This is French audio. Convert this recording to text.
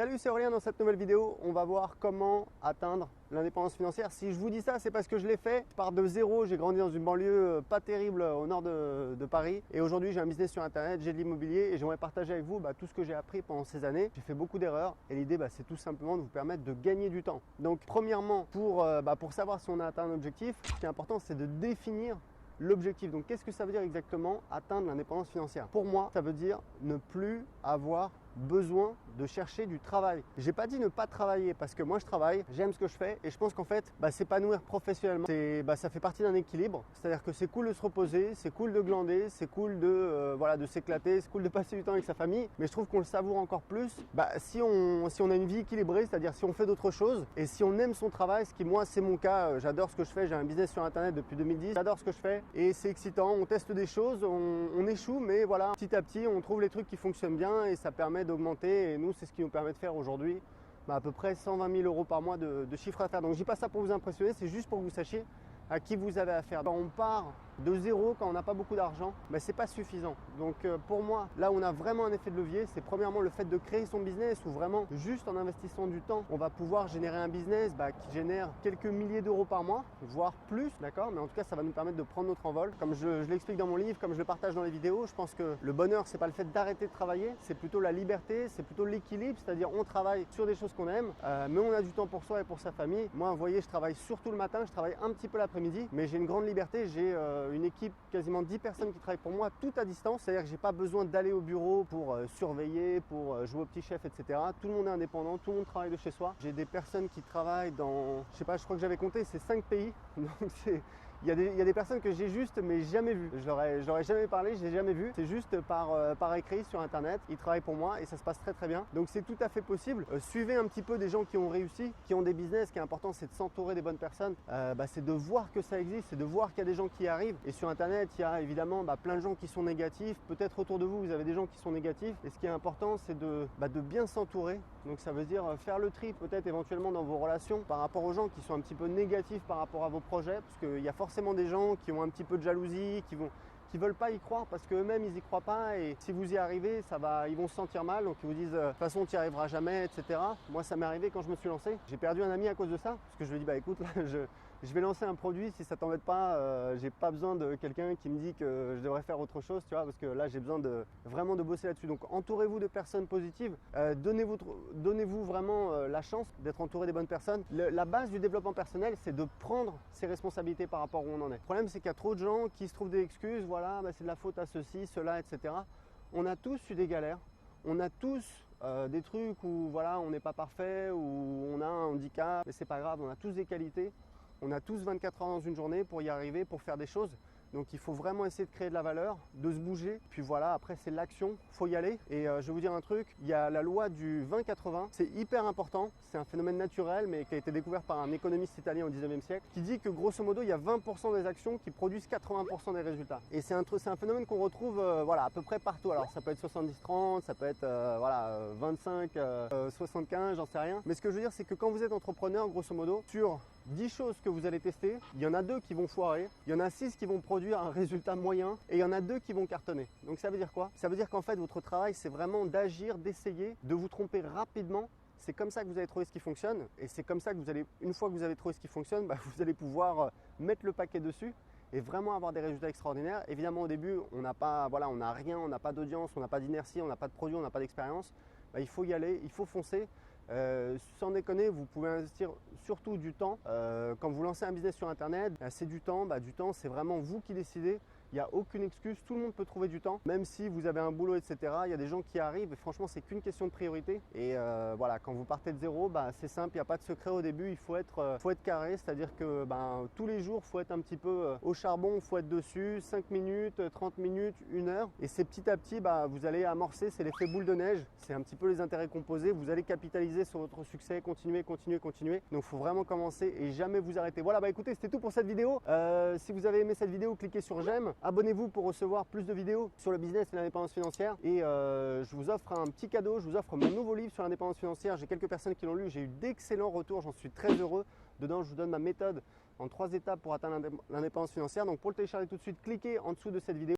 Salut, c'est Aurélien. Dans cette nouvelle vidéo, on va voir comment atteindre l'indépendance financière. Si je vous dis ça, c'est parce que je l'ai fait. Je pars de zéro, j'ai grandi dans une banlieue pas terrible au nord de Paris. Et aujourd'hui, j'ai un business sur Internet, j'ai de l'immobilier et j'aimerais partager avec vous tout ce que j'ai appris pendant ces années. J'ai fait beaucoup d'erreurs et l'idée, c'est tout simplement de vous permettre de gagner du temps. Donc, premièrement, pour savoir si on a atteint un objectif, ce qui est important, c'est de définir l'objectif. Donc, qu'est-ce que ça veut dire exactement atteindre l'indépendance financière? Pour moi, ça veut dire ne plus avoir besoin de chercher du travail. J'ai pas dit ne pas travailler parce que moi je travaille, j'aime ce que je fais et je pense qu'en fait s'épanouir professionnellement, ça fait partie d'un équilibre. C'est-à-dire que c'est cool de se reposer, c'est cool de glander, c'est cool de s'éclater, c'est cool de passer du temps avec sa famille, mais je trouve qu'on le savoure encore plus si on a une vie équilibrée, c'est-à-dire si on fait d'autres choses et si on aime son travail, ce qui moi c'est mon cas, j'adore ce que je fais, j'ai un business sur Internet depuis 2010, j'adore ce que je fais et c'est excitant, on teste des choses, on échoue, mais voilà, petit à petit on trouve les trucs qui fonctionnent bien et ça permet d'augmenter et nous c'est ce qui nous permet de faire aujourd'hui à peu près 120 000 euros par mois de chiffre d'affaires. Donc je dis pas ça pour vous impressionner, c'est juste pour que vous sachiez à qui vous avez affaire. Quand on part de zéro, quand on n'a pas beaucoup d'argent, c'est pas suffisant. Donc pour moi, là où on a vraiment un effet de levier, c'est premièrement le fait de créer son business ou vraiment juste en investissant du temps, on va pouvoir générer un business qui génère quelques milliers d'euros par mois, voire plus, d'accord? Mais en tout cas, ça va nous permettre de prendre notre envol. Comme je l'explique dans mon livre, comme je le partage dans les vidéos, je pense que le bonheur, c'est pas le fait d'arrêter de travailler, c'est plutôt la liberté, c'est plutôt l'équilibre, c'est-à-dire on travaille sur des choses qu'on aime, mais on a du temps pour soi et pour sa famille. Moi, vous voyez, je travaille surtout le matin, je travaille un petit peu l'après-midi, mais j'ai une grande liberté, j'ai une équipe, quasiment 10 personnes qui travaillent pour moi, tout à distance, c'est-à-dire que j'ai pas besoin d'aller au bureau pour surveiller, pour jouer au petit chef, etc. Tout le monde est indépendant, tout le monde travaille de chez soi. J'ai des personnes qui travaillent dans, je sais pas, je crois que j'avais compté, c'est 5 pays, donc il y a des personnes que j'ai juste mais jamais vues. Je leur ai jamais parlé, je les ai jamais vues. C'est juste par écrit sur Internet. Ils travaillent pour moi et ça se passe très très bien. Donc c'est tout à fait possible. Suivez un petit peu des gens qui ont réussi, qui ont des business. Ce qui est important, c'est de s'entourer des bonnes personnes. C'est de voir que ça existe, c'est de voir qu'il y a des gens qui y arrivent. Et sur Internet, il y a évidemment plein de gens qui sont négatifs. Peut-être autour de vous, vous avez des gens qui sont négatifs. Et ce qui est important, c'est de bien s'entourer. Donc ça veut dire faire le tri peut-être éventuellement dans vos relations par rapport aux gens qui sont un petit peu négatifs par rapport à vos projets. Parce qu'il y a forcément des gens qui ont un petit peu de jalousie, qui veulent pas y croire parce qu'eux-mêmes ils y croient pas et si vous y arrivez, ils vont se sentir mal, donc ils vous disent de toute façon tu n'y arriveras jamais, etc. Moi ça m'est arrivé quand je me suis lancé, j'ai perdu un ami à cause de ça parce que je lui ai dit écoute là je vais lancer un produit, si ça t'embête pas, j'ai pas besoin de quelqu'un qui me dit que je devrais faire autre chose, tu vois, parce que là j'ai besoin vraiment de bosser là-dessus. Donc entourez-vous de personnes positives, donnez-vous vraiment la chance d'être entouré des bonnes personnes. La base du développement personnel, c'est de prendre ses responsabilités par rapport où on en est. Le problème c'est qu'il y a trop de gens qui se trouvent des excuses, voilà, c'est de la faute à ceci, cela, etc. On a tous eu des galères, on a tous des trucs où voilà, on n'est pas parfait, où on a un handicap, mais c'est pas grave, on a tous des qualités. On a tous 24 heures dans une journée pour y arriver, pour faire des choses. Donc il faut vraiment essayer de créer de la valeur, de se bouger. Puis voilà, après c'est l'action, il faut y aller. Et je vais vous dire un truc, il y a la loi du 20-80, c'est hyper important. C'est un phénomène naturel mais qui a été découvert par un économiste italien au 19e siècle qui dit que grosso modo il y a 20% des actions qui produisent 80% des résultats. Et c'est un phénomène qu'on retrouve à peu près partout. Alors ça peut être 70-30, ça peut être 25-75, j'en sais rien. Mais ce que je veux dire c'est que quand vous êtes entrepreneur, grosso modo, sur 10 choses que vous allez tester, il y en a 2 qui vont foirer, il y en a 6 qui vont produire un résultat moyen et il y en a 2 qui vont cartonner. Donc ça veut dire quoi? Ça veut dire qu'en fait votre travail c'est vraiment d'agir, d'essayer, de vous tromper rapidement. C'est comme ça que vous allez trouver ce qui fonctionne et c'est comme ça que une fois que vous avez trouvé ce qui fonctionne, vous allez pouvoir mettre le paquet dessus et vraiment avoir des résultats extraordinaires. Évidemment au début on n'a pas, on n'a rien, on n'a pas d'audience, on n'a pas d'inertie, on n'a pas de produit, on n'a pas d'expérience. Il faut y aller, il faut foncer. Sans déconner, vous pouvez investir surtout du temps. Quand vous lancez un business sur Internet, c'est du temps. Du temps, c'est vraiment vous qui décidez. Il n'y a aucune excuse, tout le monde peut trouver du temps. Même si vous avez un boulot, etc. Il y a des gens qui arrivent et franchement, c'est qu'une question de priorité. Et voilà, quand vous partez de zéro, c'est simple, il n'y a pas de secret au début. Il faut être carré, c'est-à-dire que tous les jours, il faut être un petit peu au charbon, il faut être dessus, 5 minutes, 30 minutes, 1 heure. Et c'est petit à petit, vous allez amorcer, c'est l'effet boule de neige. C'est un petit peu les intérêts composés. Vous allez capitaliser sur votre succès, continuer. Donc il faut vraiment commencer et jamais vous arrêter. Voilà, écoutez, c'était tout pour cette vidéo. Si vous avez aimé cette vidéo, cliquez sur j'aime. Abonnez-vous pour recevoir plus de vidéos sur le business et l'indépendance financière. Et je vous offre un petit cadeau, je vous offre mon nouveau livre sur l'indépendance financière. J'ai quelques personnes qui l'ont lu, j'ai eu d'excellents retours, j'en suis très heureux. Dedans, je vous donne ma méthode en 3 étapes pour atteindre l'indépendance financière. Donc pour le télécharger tout de suite, cliquez en dessous de cette vidéo.